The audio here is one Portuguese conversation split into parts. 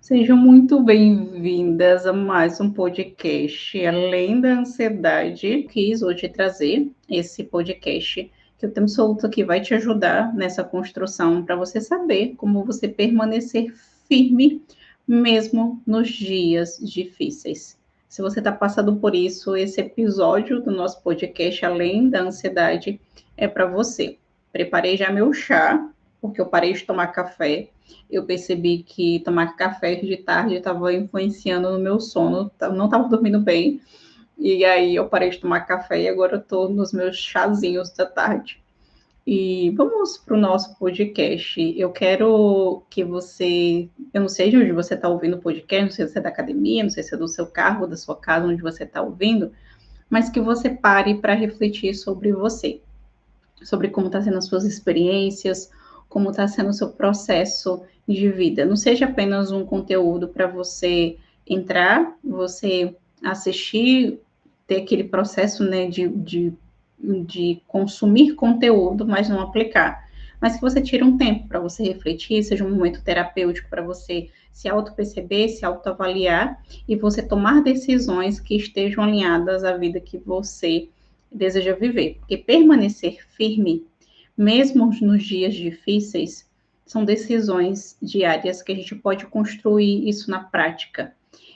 Sejam muito bem-vindas a mais um podcast Além da Ansiedade. Quis hoje trazer esse podcast que eu tenho absoluto que vai te ajudar nessa construção para você saber como você permanecer firme mesmo nos dias difíceis. Se você está passando por isso, esse episódio do nosso podcast Além da Ansiedade é para você. Preparei já meu chá, porque eu parei de tomar café. Eu percebi que tomar café de tarde estava influenciando no meu sono, não estava dormindo bem, e aí eu parei de tomar café e agora eu estou nos meus chazinhos da tarde. E vamos para o nosso podcast. Eu quero que você, eu não sei de onde você está ouvindo o podcast, não sei se é da academia, não sei se é do seu carro, da sua casa, onde você está ouvindo, mas que você pare para refletir sobre você, sobre como está sendo as suas experiências, como está sendo o seu processo de vida. Não seja apenas um conteúdo para você entrar, você assistir, ter aquele processo, né, de consumir conteúdo, mas não aplicar. Mas que você tire um tempo para você refletir, seja um momento terapêutico para você se auto-perceber, se autoavaliar e você tomar decisões que estejam alinhadas à vida que você deseja viver. Porque permanecer firme, mesmo nos dias difíceis, são decisões diárias que a gente pode construir isso na prática.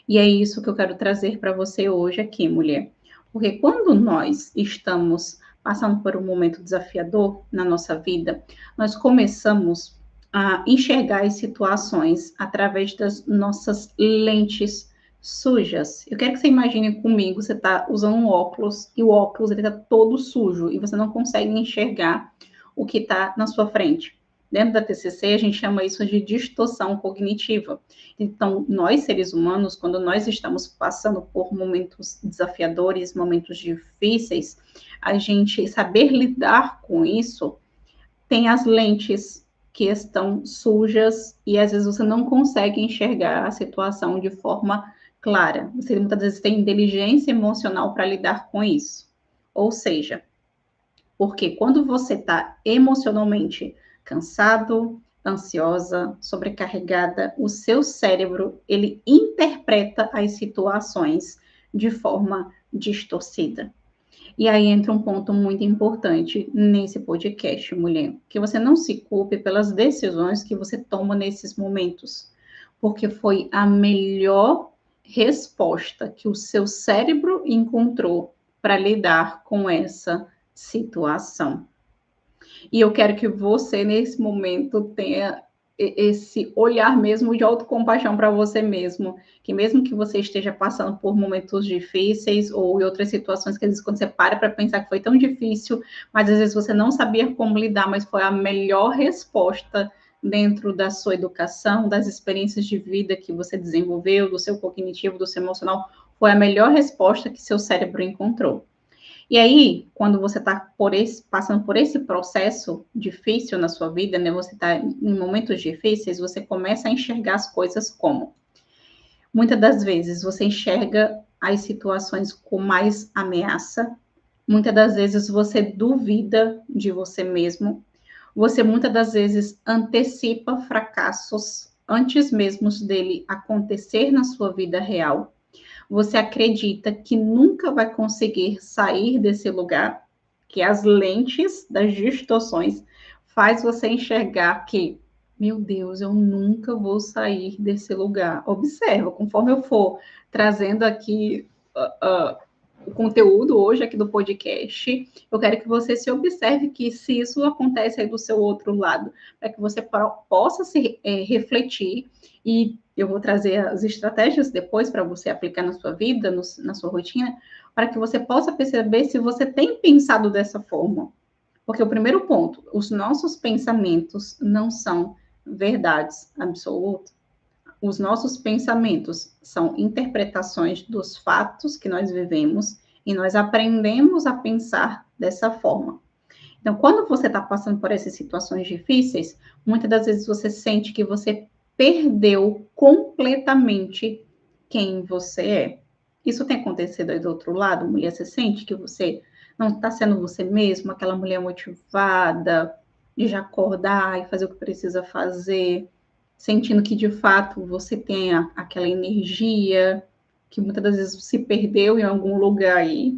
E é isso que eu quero trazer para você hoje aqui, mulher. Porque quando nós estamos passando por um momento desafiador na nossa vida, nós começamos a enxergar as situações através das nossas lentes sujas. Eu quero que você imagine comigo, você está usando um óculos e o óculos está todo sujo e você não consegue enxergar o que está na sua frente. Dentro da TCC, a gente chama isso de distorção cognitiva. Então, nós, seres humanos, quando nós estamos passando por momentos desafiadores, momentos difíceis, a gente saber lidar com isso tem as lentes que estão sujas e às vezes você não consegue enxergar a situação de forma clara. Você muitas vezes tem inteligência emocional para lidar com isso. Ou seja, porque quando você está emocionalmente cansado, ansiosa, sobrecarregada, o seu cérebro, ele interpreta as situações de forma distorcida. E aí entra um ponto muito importante nesse podcast, mulher, que você não se culpe pelas decisões que você toma nesses momentos, porque foi a melhor resposta que o seu cérebro encontrou para lidar com essa situação. E eu quero que você, nesse momento, tenha esse olhar mesmo de autocompaixão para você mesmo, que mesmo que você esteja passando por momentos difíceis ou em outras situações que às vezes quando você para pensar que foi tão difícil, mas às vezes você não sabia como lidar, mas foi a melhor resposta dentro da sua educação, das experiências de vida que você desenvolveu, do seu cognitivo, do seu emocional, foi a melhor resposta que seu cérebro encontrou. E aí, quando você está passando por esse processo difícil na sua vida, né? Você está em momentos difíceis, você começa a enxergar as coisas como. Muitas das vezes você enxerga as situações com mais ameaça. Muitas das vezes você duvida de você mesmo. Você muitas das vezes antecipa fracassos antes mesmo dele acontecer na sua vida real. Você acredita que nunca vai conseguir sair desse lugar, que as lentes das distorções faz você enxergar que, meu Deus, eu nunca vou sair desse lugar. Observa, conforme eu for trazendo aqui o conteúdo hoje aqui do podcast, eu quero que você se observe que se isso acontece aí do seu outro lado, para que você possa se refletir e eu vou trazer as estratégias depois para você aplicar na sua vida, na sua rotina, para que você possa perceber se você tem pensado dessa forma. Porque o primeiro ponto, os nossos pensamentos não são verdades absolutas. Os nossos pensamentos são interpretações dos fatos que nós vivemos e nós aprendemos a pensar dessa forma. Então, quando você está passando por essas situações difíceis, muitas das vezes você sente que você perdeu completamente quem você é. Isso tem acontecido aí do outro lado, mulher? Você sente que você não está sendo você mesma, aquela mulher motivada de já acordar e fazer o que precisa fazer? sentindo que de fato você tenha aquela energia que muitas das vezes se perdeu em algum lugar aí,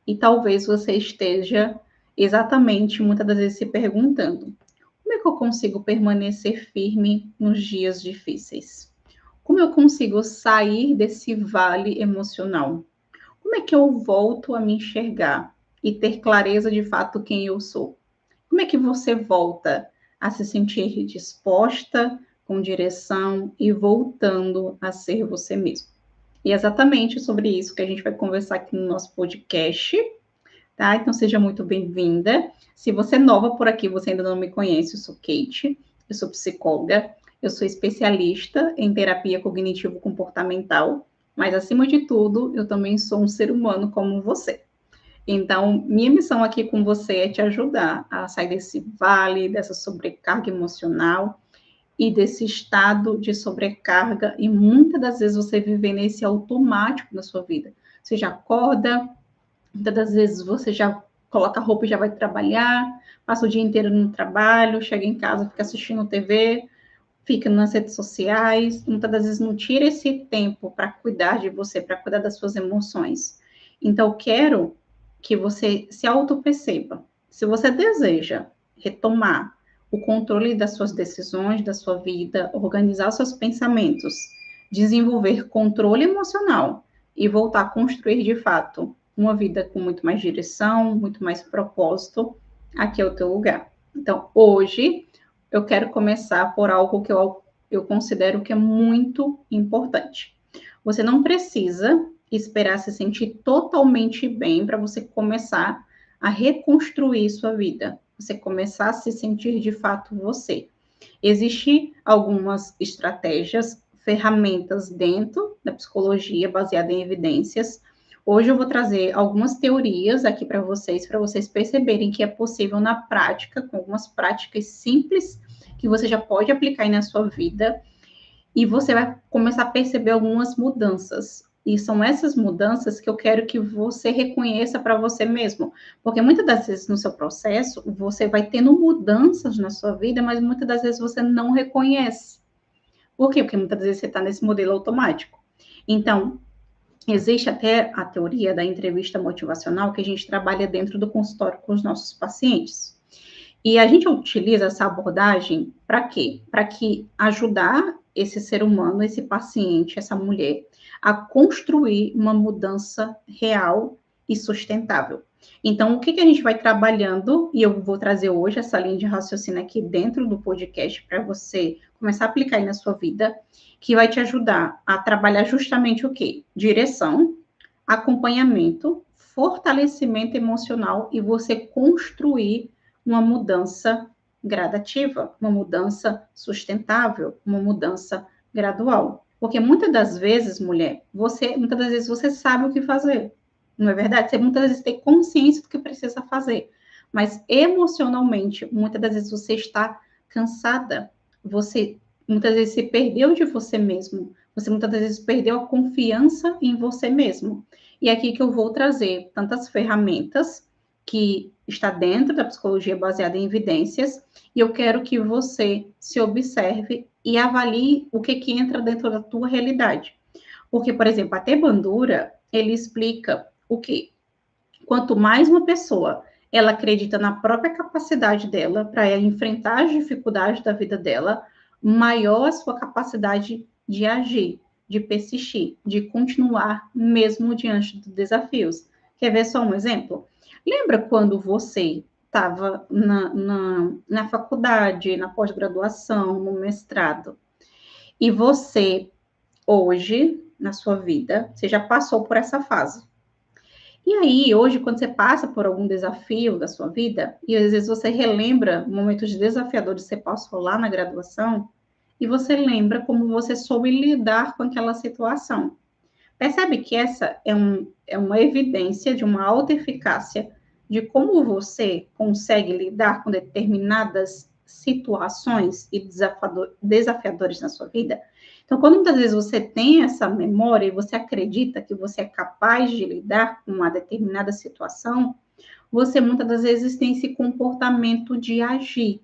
e talvez você esteja exatamente muitas das vezes se perguntando: como é que eu consigo permanecer firme nos dias difíceis? Como eu consigo sair desse vale emocional? Como é que eu volto a me enxergar e ter clareza de fato quem eu sou? Como é que você volta a se sentir disposta, com direção e voltando a ser você mesmo? E é exatamente sobre isso que a gente vai conversar aqui no nosso podcast, tá? Então seja muito bem-vinda. Se você é nova por aqui, você ainda não me conhece, eu sou Kate, eu sou psicóloga, eu sou especialista em terapia cognitivo-comportamental, mas acima de tudo, eu também sou um ser humano como você. Então, minha missão aqui com você é te ajudar a sair desse vale, dessa sobrecarga emocional e desse estado de sobrecarga, e muitas das vezes você vive nesse automático na sua vida. Você já acorda, muitas das vezes você já coloca a roupa e já vai trabalhar, passa o dia inteiro no trabalho, chega em casa, fica assistindo TV, fica nas redes sociais, muitas das vezes não tira esse tempo para cuidar de você, para cuidar das suas emoções. Então, eu quero que você se auto-perceba. Se você deseja retomar o controle das suas decisões, da sua vida, organizar seus pensamentos, desenvolver controle emocional e voltar a construir de fato uma vida com muito mais direção, muito mais propósito, aqui é o teu lugar. Então, hoje eu quero começar por algo que eu considero que é muito importante. Você não precisa esperar se sentir totalmente bem para você começar a reconstruir sua vida, você começar a se sentir de fato você. Existem algumas estratégias, ferramentas dentro da psicologia baseada em evidências. Hoje eu vou trazer algumas teorias aqui para vocês perceberem que é possível na prática, com algumas práticas simples que você já pode aplicar aí na sua vida, e você vai começar a perceber algumas mudanças. E são essas mudanças que eu quero que você reconheça para você mesmo. Porque muitas das vezes no seu processo, você vai tendo mudanças na sua vida, mas muitas das vezes você não reconhece. Por quê? Porque muitas vezes você está nesse modelo automático. Então, existe até a teoria da entrevista motivacional que a gente trabalha dentro do consultório com os nossos pacientes. E a gente utiliza essa abordagem para quê? Para que ajudar esse ser humano, esse paciente, essa mulher, a construir uma mudança real e sustentável. Então, o que a gente vai trabalhando, e eu vou trazer hoje essa linha de raciocínio aqui dentro do podcast para você começar a aplicar aí na sua vida, que vai te ajudar a trabalhar justamente o quê? Direção, acompanhamento, fortalecimento emocional e você construir uma mudança gradativa, uma mudança sustentável, uma mudança gradual. Porque muitas das vezes, mulher, muitas das vezes você sabe o que fazer. Não é verdade? Você muitas vezes tem consciência do que precisa fazer. Mas emocionalmente, muitas das vezes você está cansada. Você muitas vezes se perdeu de você mesmo. Você muitas vezes perdeu a confiança em você mesmo. E é aqui que eu vou trazer tantas ferramentas que está dentro da psicologia baseada em evidências, e eu quero que você se observe e avalie o que entra dentro da tua realidade. Porque, por exemplo, a T. Bandura, ele explica o quê? Quanto mais uma pessoa ela acredita na própria capacidade dela para enfrentar as dificuldades da vida dela, maior a sua capacidade de agir, de persistir, de continuar mesmo diante dos desafios. Quer ver só um exemplo? Lembra quando você estava na faculdade, na pós-graduação, no mestrado, e você, hoje, na sua vida, você já passou por essa fase. E aí, hoje, quando você passa por algum desafio da sua vida, e às vezes você relembra momentos desafiadores que você passou lá na graduação, e você lembra como você soube lidar com aquela situação. Percebe que essa é uma evidência de uma alta eficácia de como você consegue lidar com determinadas situações e desafiadores na sua vida? Então, quando muitas vezes você tem essa memória e você acredita que você é capaz de lidar com uma determinada situação, você muitas das vezes tem esse comportamento de agir.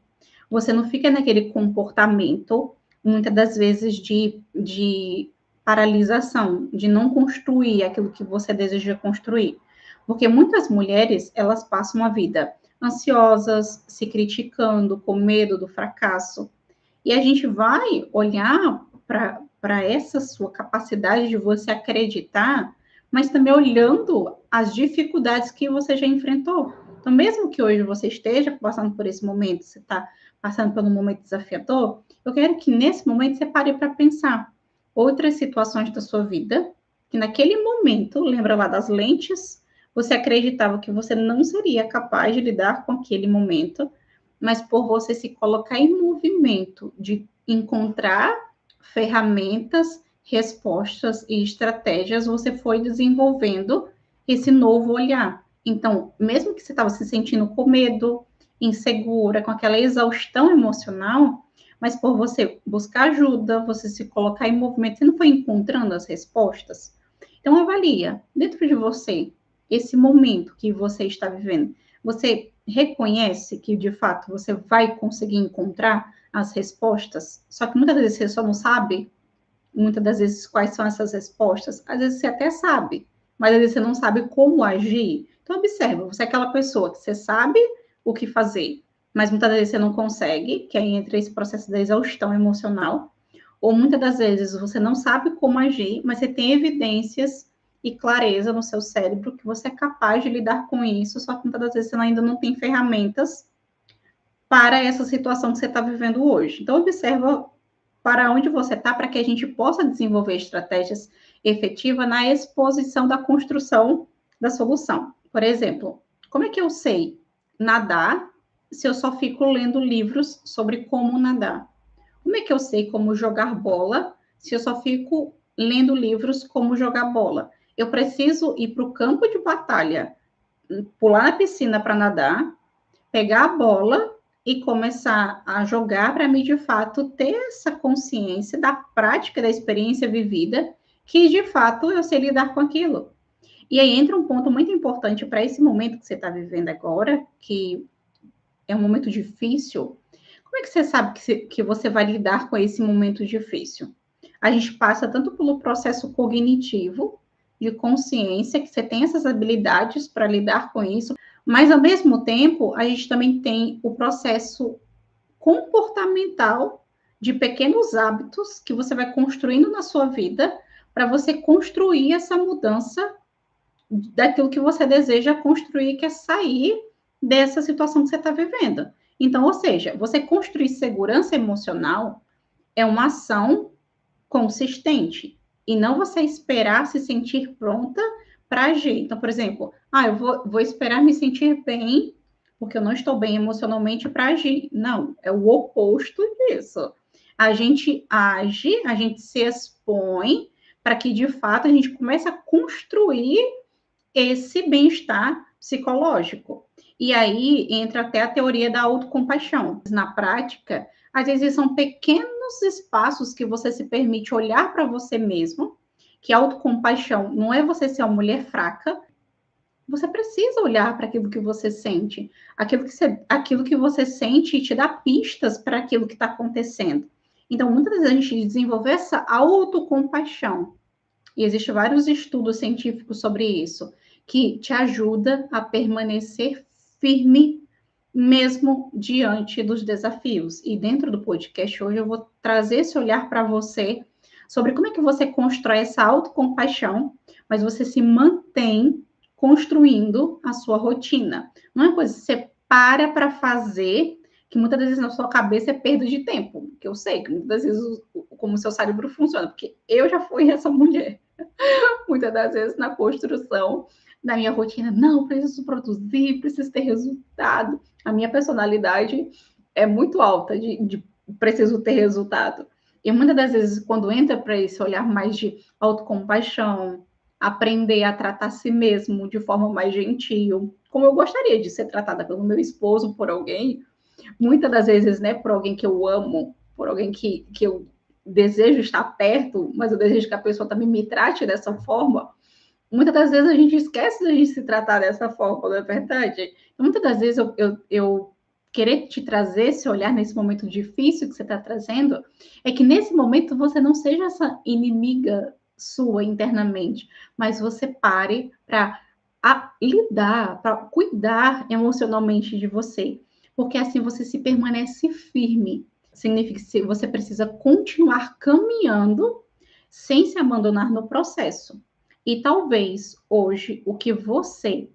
Você não fica naquele comportamento muitas das vezes de paralisação, de não construir aquilo que você deseja construir. Porque muitas mulheres, elas passam a vida ansiosas, se criticando, com medo do fracasso. E a gente vai olhar para essa sua capacidade de você acreditar, mas também olhando as dificuldades que você já enfrentou. Então, mesmo que hoje você esteja passando por esse momento, você está passando por um momento desafiador, eu quero que nesse momento você pare para pensar outras situações da sua vida, que naquele momento, lembra lá das lentes, você acreditava que você não seria capaz de lidar com aquele momento, mas por você se colocar em movimento de encontrar ferramentas, respostas e estratégias, você foi desenvolvendo esse novo olhar. Então, mesmo que você estava se sentindo com medo, insegura, com aquela exaustão emocional, mas por você buscar ajuda, você se colocar em movimento, você não foi encontrando as respostas. Então, avalia dentro de você esse momento que você está vivendo. Você reconhece que, de fato, você vai conseguir encontrar as respostas, só que muitas vezes você só não sabe, muitas das vezes, quais são essas respostas. Às vezes você até sabe, mas às vezes você não sabe como agir. Então, observa, você é aquela pessoa que você sabe o que fazer, mas muitas vezes você não consegue, que aí entra esse processo da exaustão emocional, ou muitas das vezes você não sabe como agir, mas você tem evidências e clareza no seu cérebro que você é capaz de lidar com isso, só que muitas das vezes você ainda não tem ferramentas para essa situação que você está vivendo hoje. Então, observa para onde você está, para que a gente possa desenvolver estratégias efetivas na exposição da construção da solução. Por exemplo, como é que eu sei nadar se eu só fico lendo livros sobre como nadar? Como é que eu sei como jogar bola se eu só fico lendo livros como jogar bola? Eu preciso ir para o campo de batalha, pular na piscina para nadar, pegar a bola e começar a jogar para mim, de fato, ter essa consciência da prática, da experiência vivida, que de fato eu sei lidar com aquilo. E aí entra um ponto muito importante para esse momento que você está vivendo agora, que é um momento difícil. Como é que você sabe que você vai lidar com esse momento difícil? A gente passa tanto pelo processo cognitivo, de consciência, que você tem essas habilidades para lidar com isso, mas ao mesmo tempo, a gente também tem o processo comportamental de pequenos hábitos que você vai construindo na sua vida para você construir essa mudança daquilo que você deseja construir, que é sair dessa situação que você está vivendo. Então, ou seja, você construir segurança emocional é uma ação consistente e não você esperar se sentir pronta para agir. Então, por exemplo, eu vou esperar me sentir bem porque eu não estou bem emocionalmente para agir. Não, é o oposto disso. A gente age, a gente se expõe para que de fato a gente comece a construir esse bem-estar psicológico. E aí entra até a teoria da autocompaixão. Na prática, às vezes são pequenos espaços que você se permite olhar para você mesmo, que autocompaixão não é você ser uma mulher fraca, você precisa olhar para aquilo que você sente. Aquilo que você sente te dá pistas para aquilo que está acontecendo. Então, muitas vezes a gente desenvolve essa autocompaixão. E existem vários estudos científicos sobre isso, que te ajuda a permanecer firme mesmo diante dos desafios. E dentro do podcast hoje eu vou trazer esse olhar para você sobre como é que você constrói essa autocompaixão, mas você se mantém construindo a sua rotina. Não é uma coisa que você para fazer, que muitas vezes na sua cabeça é perda de tempo, que eu sei que muitas vezes como o seu cérebro funciona, porque eu já fui essa mulher. Muitas das vezes na construção da minha rotina, não, preciso produzir, preciso ter resultado. A minha personalidade é muito alta de preciso ter resultado. E muitas das vezes, quando entra para esse olhar mais de autocompaixão, aprender a tratar a si mesmo de forma mais gentil, como eu gostaria de ser tratada pelo meu esposo, por alguém, muitas das vezes, né, por alguém que eu amo, por alguém que eu desejo estar perto, mas eu desejo que a pessoa também me trate dessa forma. Muitas das vezes a gente esquece de se tratar dessa forma, não é verdade? Muitas das vezes eu querer te trazer esse olhar nesse momento difícil que você está trazendo, é que nesse momento você não seja essa inimiga sua internamente, mas você pare para lidar, para cuidar emocionalmente de você, porque assim você se permanece firme. Significa que você precisa continuar caminhando sem se abandonar no processo. E talvez hoje o que você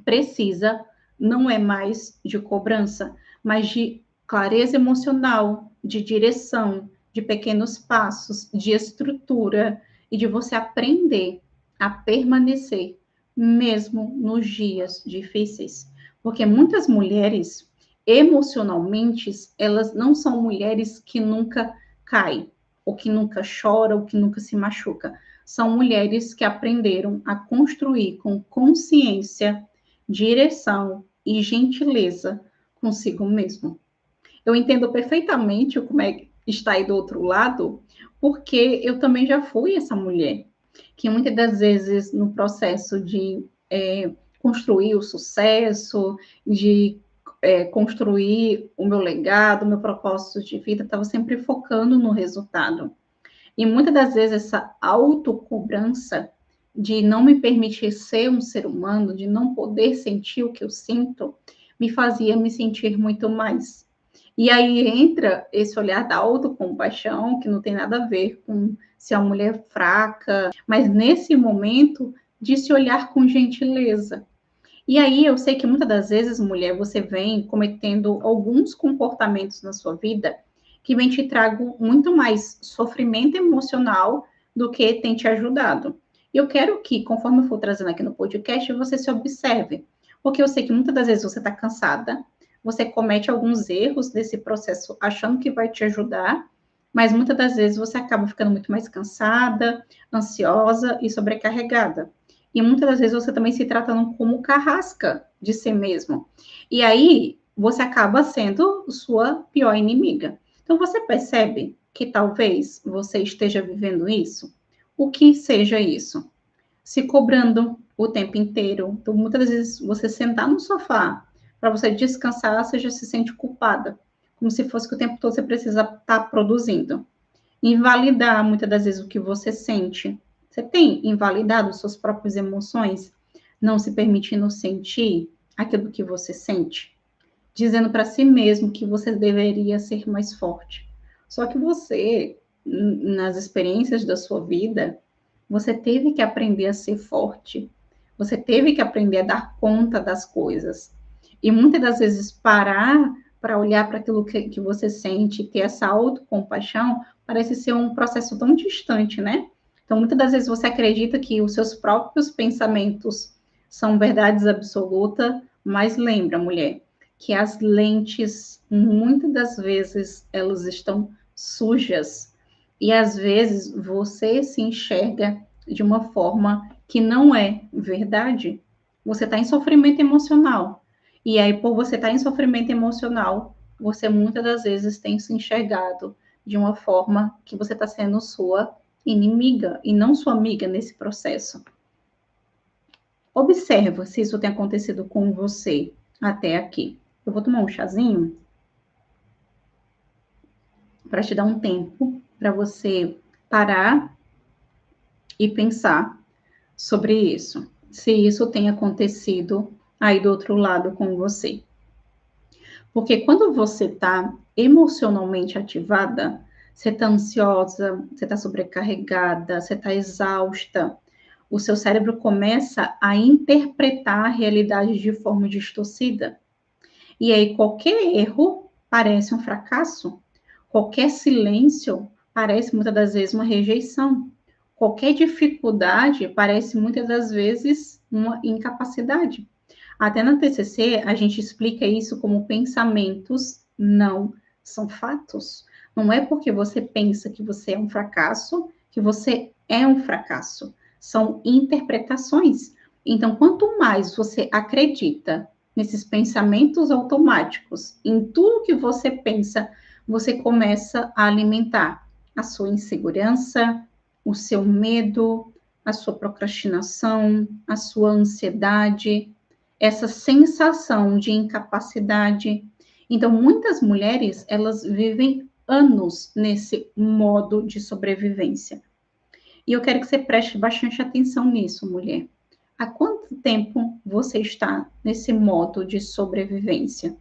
precisa não é mais de cobrança, mas de clareza emocional, de direção, de pequenos passos, de estrutura e de você aprender a permanecer mesmo nos dias difíceis. Porque muitas mulheres, emocionalmente, elas não são mulheres que nunca caem, ou que nunca choram, ou que nunca se machuca. São mulheres que aprenderam a construir com consciência, direção e gentileza consigo mesmo. Eu entendo perfeitamente como é que está aí do outro lado, porque eu também já fui essa mulher, que muitas das vezes no processo de construir o sucesso, de construir o meu legado, o meu propósito de vida, estava sempre focando no resultado. E muitas das vezes essa autocobrança de não me permitir ser um ser humano, de não poder sentir o que eu sinto, me fazia me sentir muito mais. E aí entra esse olhar da autocompaixão, que não tem nada a ver com se a mulher é fraca, mas nesse momento de se olhar com gentileza. E aí eu sei que muitas das vezes, mulher, você vem cometendo alguns comportamentos na sua vida que vem te trago muito mais sofrimento emocional do que tem te ajudado. Eu quero que, conforme eu for trazendo aqui no podcast, você se observe. Porque eu sei que muitas das vezes você está cansada, você comete alguns erros nesse processo achando que vai te ajudar, mas muitas das vezes você acaba ficando muito mais cansada, ansiosa e sobrecarregada. E muitas das vezes você também se tratando como carrasca de si mesmo. E aí você acaba sendo sua pior inimiga. Então você percebe que talvez você esteja vivendo isso? O que seja isso? Se cobrando o tempo inteiro. Então, muitas vezes você sentar no sofá para você descansar, você já se sente culpada, como se fosse que o tempo todo você precisa estar produzindo. Invalidar muitas das vezes o que você sente. Você tem invalidado suas próprias emoções, não se permitindo sentir aquilo que você sente, dizendo para si mesmo que você deveria ser mais forte. Só que você, nas experiências da sua vida, você teve que aprender a ser forte. Você teve que aprender a dar conta das coisas. E muitas das vezes parar para olhar para aquilo que você sente, ter essa autocompaixão, parece ser um processo tão distante, né? Então, muitas das vezes você acredita que os seus próprios pensamentos são verdades absolutas, mas lembra, mulher, que as lentes, muitas das vezes, elas estão sujas. E às vezes você se enxerga de uma forma que não é verdade. Você está em sofrimento emocional. E aí, por você estar em sofrimento emocional, você muitas das vezes tem se enxergado de uma forma que você está sendo sua inimiga e não sua amiga nesse processo. Observa se isso tem acontecido com você até aqui. Eu vou tomar um chazinho para te dar um tempo para você parar e pensar sobre isso, se isso tem acontecido aí do outro lado com você. Porque quando você está emocionalmente ativada, você está ansiosa, você está sobrecarregada, você está exausta, o seu cérebro começa a interpretar a realidade de forma distorcida. E aí qualquer erro parece um fracasso, qualquer silêncio parece muitas das vezes uma rejeição, qualquer dificuldade parece muitas das vezes uma incapacidade. Até na TCC a gente explica isso como pensamentos não são fatos. Não é porque você pensa que você é um fracasso que você é um fracasso. São interpretações. Então, quanto mais você acredita nesses pensamentos automáticos, em tudo que você pensa, você começa a alimentar a sua insegurança, o seu medo, a sua procrastinação, a sua ansiedade, essa sensação de incapacidade. Então, muitas mulheres, elas vivem anos nesse modo de sobrevivência. E eu quero que você preste bastante atenção nisso, mulher. Há quanto tempo você está nesse modo de sobrevivência?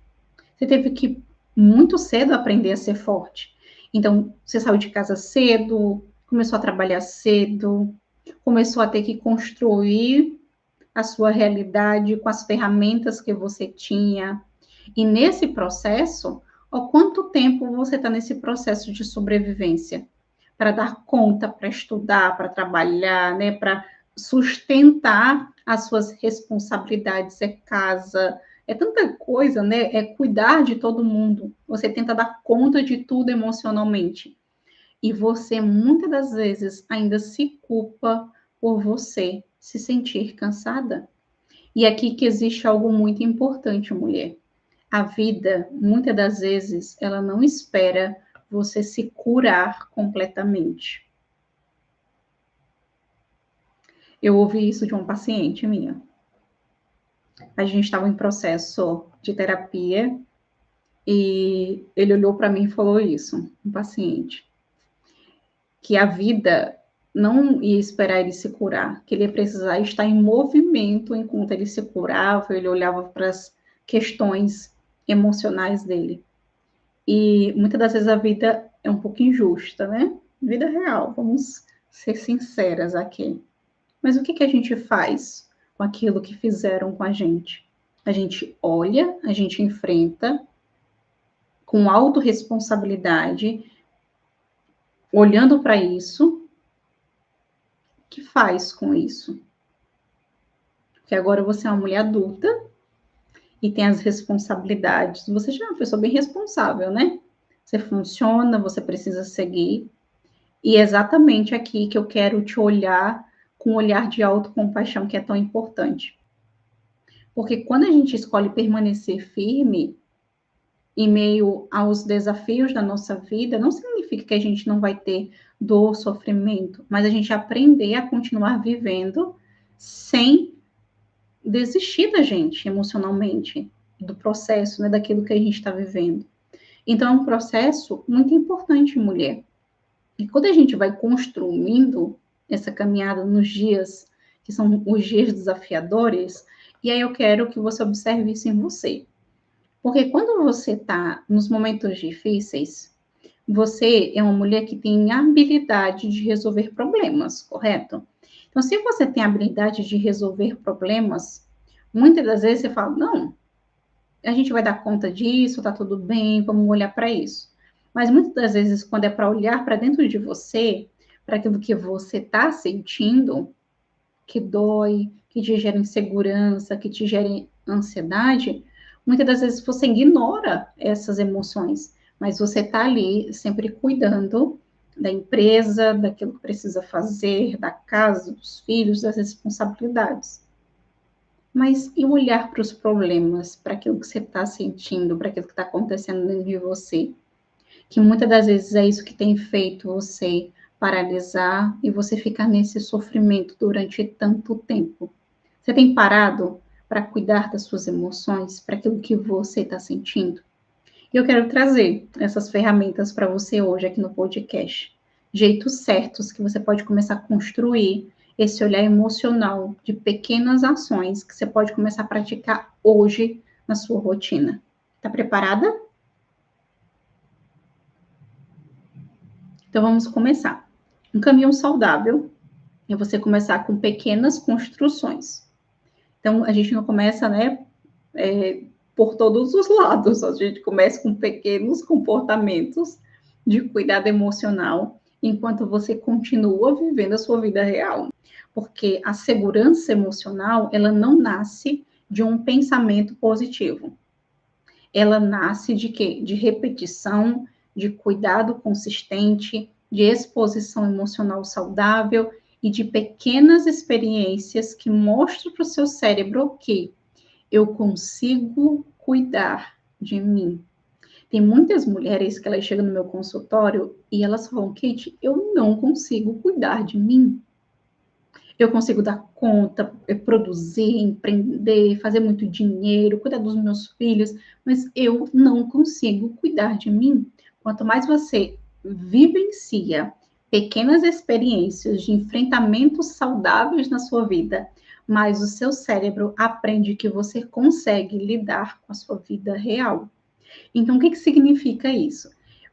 Você teve que muito cedo aprender a ser forte. Então, você saiu de casa cedo, começou a trabalhar cedo, começou a ter que construir a sua realidade com as ferramentas que você tinha. E nesse processo, há quanto tempo você está nesse processo de sobrevivência? Para dar conta, para estudar, para trabalhar, né? Para sustentar as suas responsabilidades, é casa, é tanta coisa, né? É cuidar de todo mundo. Você tenta dar conta de tudo emocionalmente. E você, muitas das vezes, ainda se culpa por você se sentir cansada. E aqui que existe algo muito importante, mulher. A vida, muitas das vezes, ela não espera você se curar completamente. Eu ouvi isso de uma paciente minha. A gente estava em processo de terapia e ele olhou para mim e falou isso, um paciente, que a vida não ia esperar ele se curar, que ele ia precisar estar em movimento enquanto ele se curava, ele olhava para as questões emocionais dele. E muitas das vezes a vida é um pouco injusta, né? Vida real, vamos ser sinceras aqui. Mas o que, que a gente faz com aquilo que fizeram com a gente? A gente olha, a gente enfrenta com autorresponsabilidade, olhando para isso, o que faz com isso? Porque agora você é uma mulher adulta e tem as responsabilidades. Você já é uma pessoa bem responsável, né? Você funciona, você precisa seguir. E é exatamente aqui que eu quero te olhar com um olhar de autocompaixão, que é tão importante. Porque quando a gente escolhe permanecer firme em meio aos desafios da nossa vida, não significa que a gente não vai ter dor, sofrimento, mas a gente aprender a continuar vivendo sem desistir da gente emocionalmente, do processo, né, daquilo que a gente está vivendo. Então, é um processo muito importante, mulher. E quando a gente vai construindo essa caminhada nos dias que são os dias desafiadores, e aí eu quero que você observe isso em você. Porque quando você está nos momentos difíceis, você é uma mulher que tem habilidade de resolver problemas, correto? Então, se você tem habilidade de resolver problemas, muitas das vezes você fala, não, a gente vai dar conta disso, tá tudo bem, vamos olhar para isso. Mas muitas das vezes, quando é para olhar para dentro de você, para aquilo que você está sentindo, que dói, que te gera insegurança, que te gera ansiedade, muitas das vezes você ignora essas emoções, mas você está ali sempre cuidando da empresa, daquilo que precisa fazer, da casa, dos filhos, das responsabilidades. Mas e olhar para os problemas, para aquilo que você está sentindo, para aquilo que está acontecendo dentro de você? Que muitas das vezes é isso que tem feito você paralisar e você ficar nesse sofrimento durante tanto tempo. Você tem parado para cuidar das suas emoções, para aquilo que você está sentindo? E eu quero trazer essas ferramentas para você hoje aqui no podcast. Jeitos certos que você pode começar a construir esse olhar emocional de pequenas ações que você pode começar a praticar hoje na sua rotina. Está preparada? Então vamos começar. Um caminho saudável é você começar com pequenas construções. Então a gente não começa, né, por todos os lados. A gente começa com pequenos comportamentos de cuidado emocional, enquanto você continua vivendo a sua vida real. Porque a segurança emocional, ela não nasce de um pensamento positivo. Ela nasce de quê? De repetição, de cuidado consistente, de exposição emocional saudável e de pequenas experiências que mostram para o seu cérebro que eu consigo cuidar de mim. Tem muitas mulheres que elas chegam no meu consultório e elas falam, Kate, eu não consigo cuidar de mim. eu consigo dar conta, produzir, empreender, fazer muito dinheiro, cuidar dos meus filhos, mas eu não consigo cuidar de mim. Quanto mais você vivencia pequenas experiências de enfrentamentos saudáveis na sua vida, mais o seu cérebro aprende que você consegue lidar com a sua vida real. Então, o que significa isso?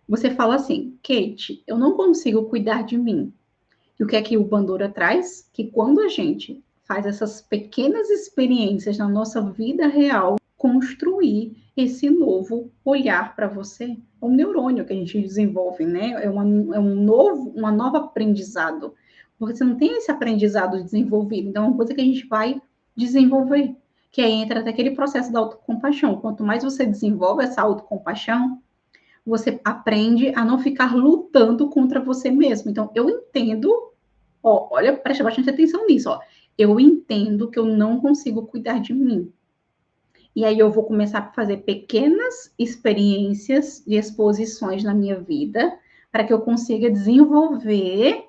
Você fala assim, Kate, eu não consigo cuidar de mim. E o que é que o Bandura traz? Que quando a gente faz essas pequenas experiências na nossa vida real, construir esse novo olhar para você. É um neurônio que a gente desenvolve, né? É uma nova aprendizado. Porque você não tem esse aprendizado desenvolvido. Então, é uma coisa que a gente vai desenvolver. Que aí entra até aquele processo da autocompaixão. Quanto mais você desenvolve essa autocompaixão, você aprende a não ficar lutando contra você mesmo. Então, eu entendo, ó, olha, presta bastante atenção nisso, ó. Eu entendo que eu não consigo cuidar de mim. E aí eu vou começar a fazer pequenas experiências de exposições na minha vida para que eu consiga desenvolver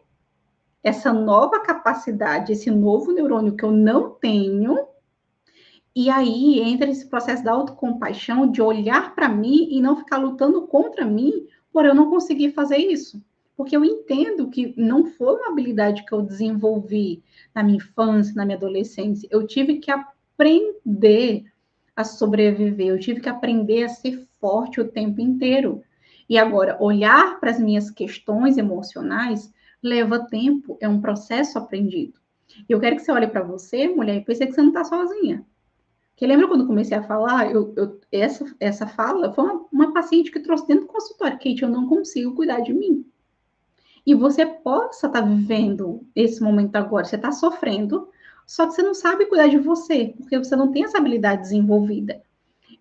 essa nova capacidade, esse novo neurônio que eu não tenho. E aí entra esse processo da autocompaixão, de olhar para mim e não ficar lutando contra mim por eu não conseguir fazer isso. Porque eu entendo que não foi uma habilidade que eu desenvolvi na minha infância, na minha adolescência. Eu tive que aprender a sobreviver, eu tive que aprender a ser forte o tempo inteiro. E agora, olhar para as minhas questões emocionais leva tempo, é um processo aprendido. E eu quero que você olhe para você, mulher, e pense que você não está sozinha. Porque lembra quando comecei a falar, essa fala foi uma paciente que trouxe dentro do consultório, Kate, eu não consigo cuidar de mim. E você possa estar vivendo esse momento agora, você está sofrendo, só que você não sabe cuidar de você, porque você não tem essa habilidade desenvolvida.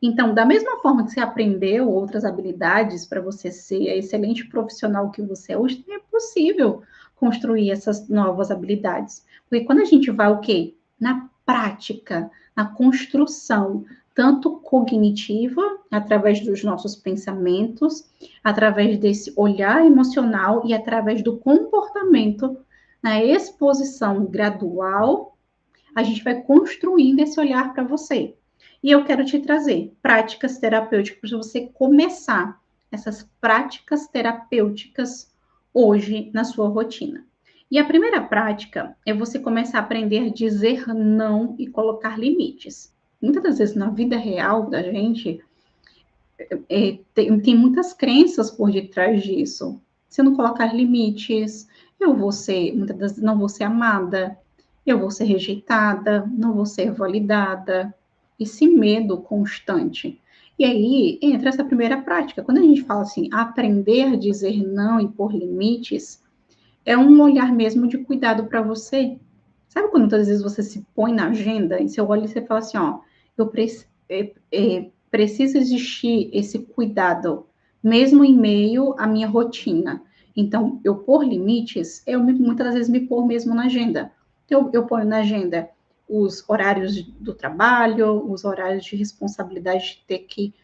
Então, da mesma forma que você aprendeu outras habilidades para você ser a excelente profissional que você é hoje, é possível construir essas novas habilidades. Porque quando a gente vai o quê? Na prática, na construção, tanto cognitiva, através dos nossos pensamentos, através desse olhar emocional e através do comportamento, na exposição gradual, a gente vai construindo esse olhar para você. E eu quero te trazer práticas terapêuticas para você começar essas práticas terapêuticas hoje na sua rotina. E a primeira prática é você começar a aprender a dizer não e colocar limites. Muitas das vezes na vida real da gente, tem muitas crenças por detrás disso. Se eu não colocar limites, eu vou ser, muitas das vezes, não vou ser amada, eu vou ser rejeitada, não vou ser validada. Esse medo constante. E aí entra essa primeira prática. Quando a gente fala assim, aprender a dizer não e pôr limites, é um olhar mesmo de cuidado para você. Sabe quando muitas vezes você se põe na agenda e você olha e você fala assim, ó, precisa existir esse cuidado, mesmo em meio à minha rotina. Então, eu pôr limites, muitas das vezes me pôr mesmo na agenda. Eu ponho na agenda os horários do trabalho, os horários de responsabilidade de ter que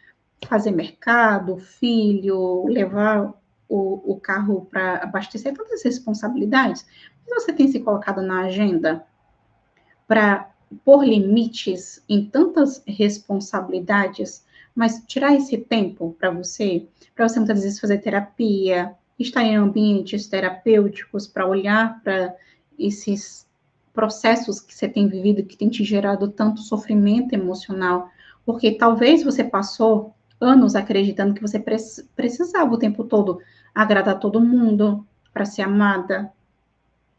fazer mercado, filho, levar o carro para abastecer, tantas responsabilidades. Mas você tem se colocado na agenda para pôr limites em tantas responsabilidades, mas tirar esse tempo para você muitas vezes fazer terapia, estar em ambientes terapêuticos para olhar para esses processos que você tem vivido, que tem te gerado tanto sofrimento emocional, porque talvez você passou anos acreditando que você precisava o tempo todo agradar todo mundo para ser amada,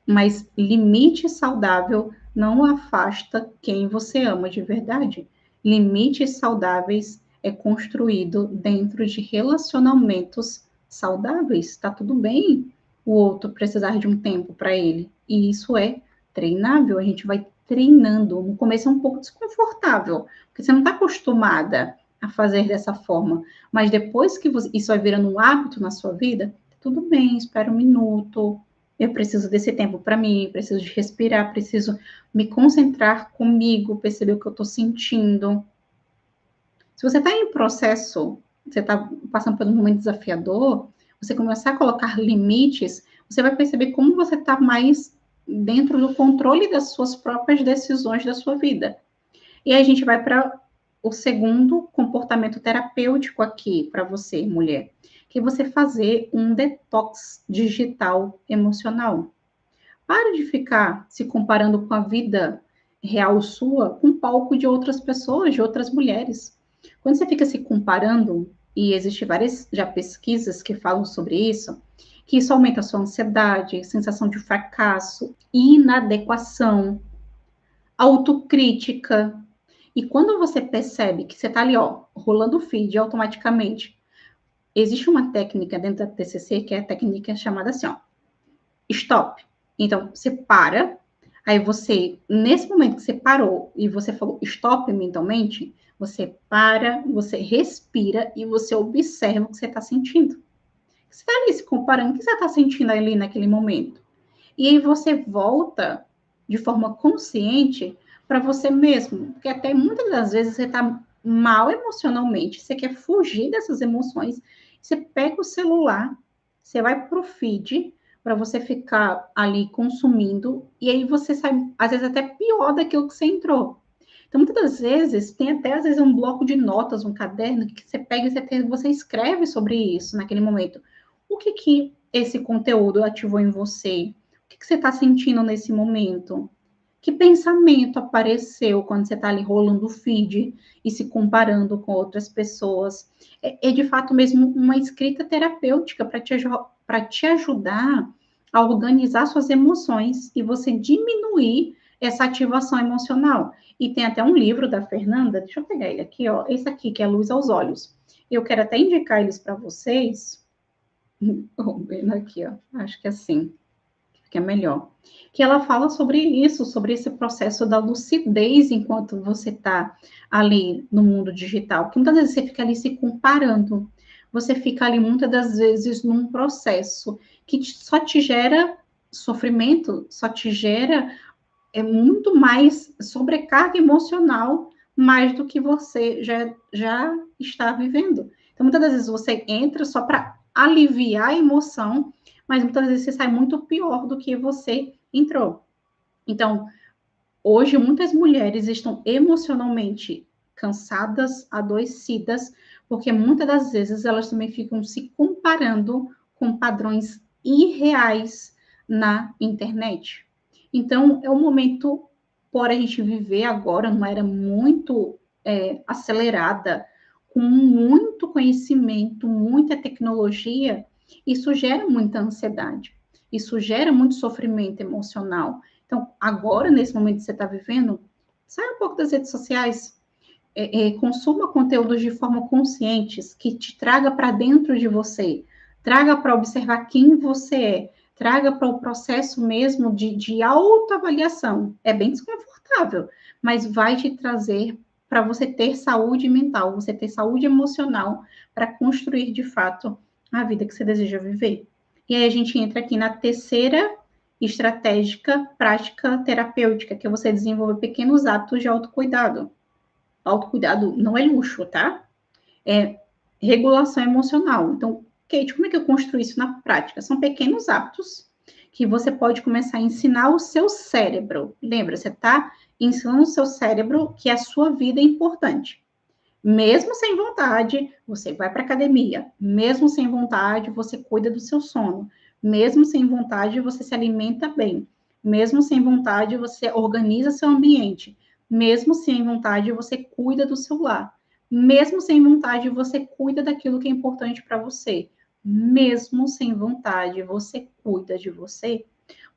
mas limite saudável não afasta quem você ama de verdade. Limites saudáveis é construído dentro de relacionamentos saudáveis. Está tudo bem o outro precisar de um tempo para ele. E isso é treinável. A gente vai treinando. No começo é um pouco desconfortável, porque você não está acostumada a fazer dessa forma. Mas depois que isso vai virando um hábito na sua vida, tudo bem, espera um minuto, eu preciso desse tempo para mim, preciso de respirar, preciso me concentrar comigo, perceber o que eu estou sentindo. Se você está em processo, você está passando por um momento desafiador, você começar a colocar limites, você vai perceber como você está mais dentro do controle das suas próprias decisões da sua vida. E aí a gente vai para o segundo comportamento terapêutico aqui para você, mulher, que é você fazer um detox digital emocional. Pare de ficar se comparando com a vida real sua com o palco de outras pessoas, de outras mulheres. Quando você fica se comparando, e existem várias já pesquisas que falam sobre isso, que isso aumenta a sua ansiedade, sensação de fracasso, inadequação, autocrítica. E quando você percebe que você está ali, ó, rolando o feed automaticamente, existe uma técnica dentro da TCC que é a técnica chamada assim, ó, stop. Então, você para, aí você, nesse momento que você parou e você falou stop mentalmente, você para, você respira e você observa o que você está sentindo. Você está ali se comparando, o que você está sentindo ali naquele momento? E aí você volta de forma consciente para você mesmo, porque até muitas das vezes você está mal emocionalmente, você quer fugir dessas emoções, você pega o celular, você vai para o feed para você ficar ali consumindo, e aí você sai, às vezes, até pior daquilo que você entrou. Então, muitas das vezes, tem até, às vezes, um bloco de notas, um caderno, que você pega e você escreve sobre isso naquele momento. O que esse conteúdo ativou em você? O que você está sentindo nesse momento? Que pensamento apareceu quando você está ali rolando o feed e se comparando com outras pessoas? É de fato mesmo uma escrita terapêutica para te ajudar a organizar suas emoções e você diminuir essa ativação emocional. E tem até um livro da Fernanda, deixa eu pegar ele aqui, ó, esse aqui, que é Luz aos Olhos. Eu quero até indicar eles para vocês. Vendo aqui, ó, acho que é assim que é melhor. Que ela fala sobre isso, sobre esse processo da lucidez enquanto você está ali no mundo digital. Que muitas vezes você fica ali se comparando. Você fica ali muitas das vezes num processo que só te gera sofrimento, só te gera muito mais sobrecarga emocional, mais do que você já está vivendo. Então, muitas das vezes você entra só para aliviar a emoção, mas muitas vezes você sai muito pior do que você entrou. Então, hoje muitas mulheres estão emocionalmente cansadas, adoecidas, porque muitas das vezes elas também ficam se comparando com padrões irreais na internet. Então, é um momento por a gente viver agora numa era muito acelerada, com muito conhecimento, muita tecnologia, isso gera muita ansiedade, isso gera muito sofrimento emocional. Então, agora, nesse momento que você está vivendo, sai um pouco das redes sociais, consuma conteúdos de forma conscientes, que te traga para dentro de você, traga para observar quem você é, traga para o processo mesmo de autoavaliação. É bem desconfortável, mas vai te trazer para você ter saúde mental, você ter saúde emocional, para construir de fato a vida que você deseja viver. E aí a gente entra aqui na terceira estratégica, prática terapêutica, que é você desenvolver pequenos hábitos de autocuidado. Autocuidado não é luxo, tá? É regulação emocional. Então, Kate, como é que eu construo isso na prática? São pequenos hábitos que você pode começar a ensinar o seu cérebro. Lembra, você está ensinando o seu cérebro que a sua vida é importante. Mesmo sem vontade, você vai para academia. Mesmo sem vontade, você cuida do seu sono. Mesmo sem vontade, você se alimenta bem. Mesmo sem vontade, você organiza seu ambiente. Mesmo sem vontade, você cuida do seu lar. Mesmo sem vontade, você cuida daquilo que é importante para você. Mesmo sem vontade, você cuida de você.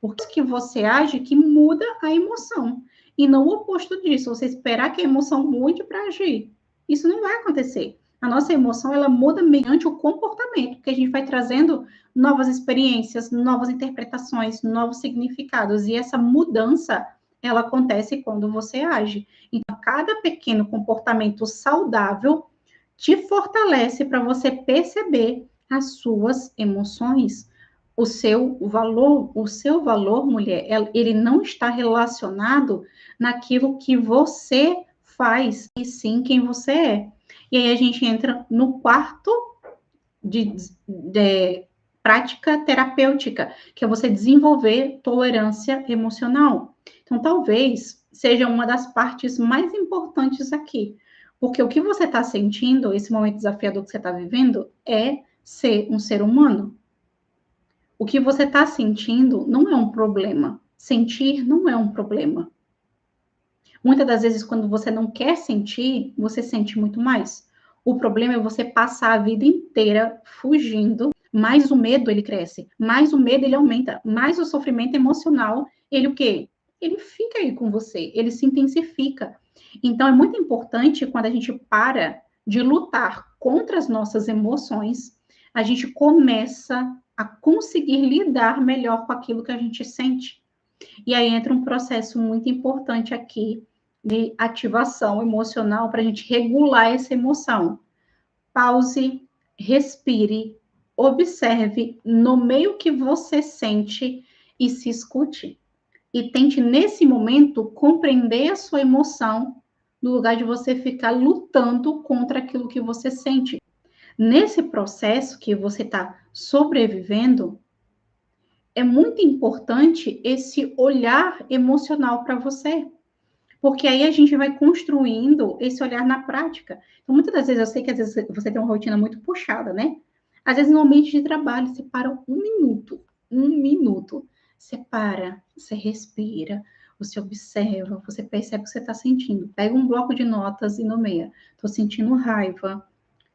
Porque que você age que muda a emoção. E não o oposto disso, você esperar que a emoção mude para agir. Isso não vai acontecer. A nossa emoção, ela muda mediante o comportamento, porque a gente vai trazendo novas experiências, novas interpretações, novos significados. E essa mudança, ela acontece quando você age. Então, cada pequeno comportamento saudável te fortalece para você perceber as suas emoções. O seu valor, mulher, ele não está relacionado naquilo que você faz, e sim quem você é. E aí a gente entra no quarto de prática terapêutica, que é você desenvolver tolerância emocional. Então, talvez seja uma das partes mais importantes aqui, porque o que você está sentindo, esse momento desafiador que você está vivendo, é ser um ser humano. O que você está sentindo não é um problema. Sentir não é um problema. Muitas das vezes, quando você não quer sentir, você sente muito mais. O problema é você passar a vida inteira fugindo, mais o medo ele cresce, mais o medo ele aumenta, mais o sofrimento emocional, ele o quê? Ele fica aí com você, ele se intensifica. Então é muito importante quando a gente para de lutar contra as nossas emoções, a gente começa a conseguir lidar melhor com aquilo que a gente sente. E aí entra um processo muito importante aqui de ativação emocional para a gente regular essa emoção. Pause, respire, observe, nomeie o que você sente e se escute. E tente, nesse momento, compreender a sua emoção, no lugar de você ficar lutando contra aquilo que você sente. Nesse processo que você está sobrevivendo, é muito importante esse olhar emocional para você. Porque aí a gente vai construindo esse olhar na prática. Então, muitas das vezes, eu sei que às vezes você tem uma rotina muito puxada, né? Às vezes, no ambiente de trabalho, você para um minuto. Você para, você respira, você observa, você percebe o que você está sentindo. Pega um bloco de notas e nomeia. Estou sentindo raiva,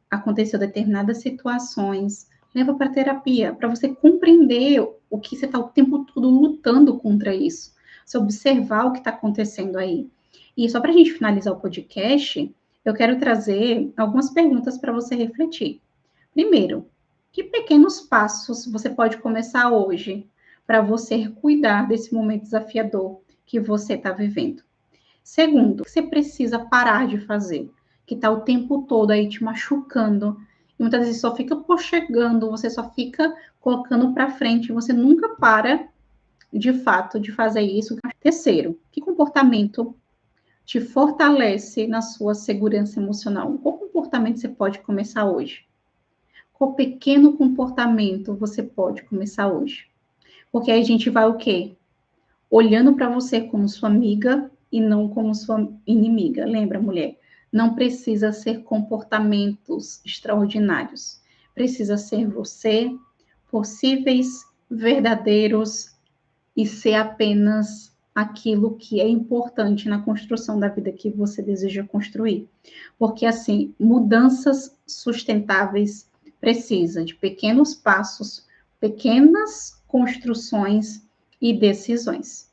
aconteceu determinadas situações. Leva para terapia, para você compreender o que você está o tempo todo lutando contra isso. Você observar o que está acontecendo aí. E só para a gente finalizar o podcast, eu quero trazer algumas perguntas para você refletir. Primeiro, que pequenos passos você pode começar hoje para você cuidar desse momento desafiador que você está vivendo? Segundo, o que você precisa parar de fazer, que está o tempo todo aí te machucando, e muitas vezes só fica postergando, você só fica colocando para frente, você nunca para, de fato, de fazer isso. Terceiro, que comportamento te fortalece na sua segurança emocional? Qual comportamento você pode começar hoje? Qual pequeno comportamento você pode começar hoje? Porque aí a gente vai o quê? Olhando para você como sua amiga e não como sua inimiga. Lembra, mulher? Não precisa ser comportamentos extraordinários. Precisa ser você, possíveis, verdadeiros e ser apenas aquilo que é importante na construção da vida que você deseja construir. Porque, assim, mudanças sustentáveis precisam de pequenos passos, pequenas construções e decisões.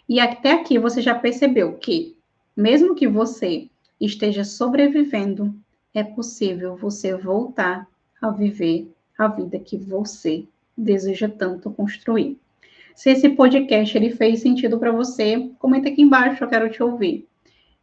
E até aqui você já percebeu que, mesmo que você esteja sobrevivendo, é possível você voltar a viver a vida que você deseja tanto construir. Se esse podcast ele fez sentido para você, comenta aqui embaixo, eu quero te ouvir.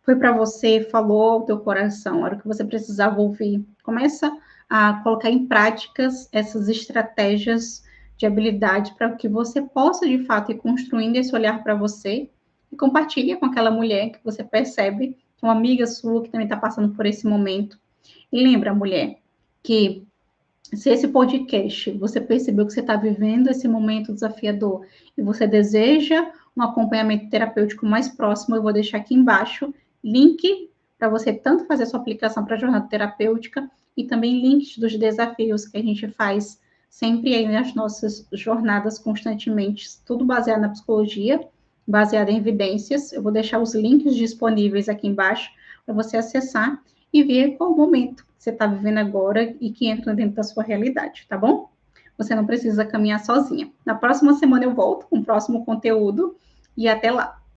Foi para você, falou ao teu coração, era o que você precisava ouvir. Começa a colocar em práticas essas estratégias de habilidade para que você possa, de fato, ir construindo esse olhar para você e compartilha com aquela mulher que você percebe, que é uma amiga sua que também está passando por esse momento. E lembra, mulher, que se esse podcast você percebeu que você está vivendo esse momento desafiador e você deseja um acompanhamento terapêutico mais próximo, eu vou deixar aqui embaixo link para você tanto fazer a sua aplicação para a jornada terapêutica e também links dos desafios que a gente faz sempre aí nas nossas jornadas constantemente, tudo baseado na psicologia, baseado em evidências. Eu vou deixar os links disponíveis aqui embaixo para você acessar e ver qual o momento que você está vivendo agora e que entra dentro da sua realidade, tá bom? Você não precisa caminhar sozinha. Na próxima semana eu volto com o próximo conteúdo e até lá.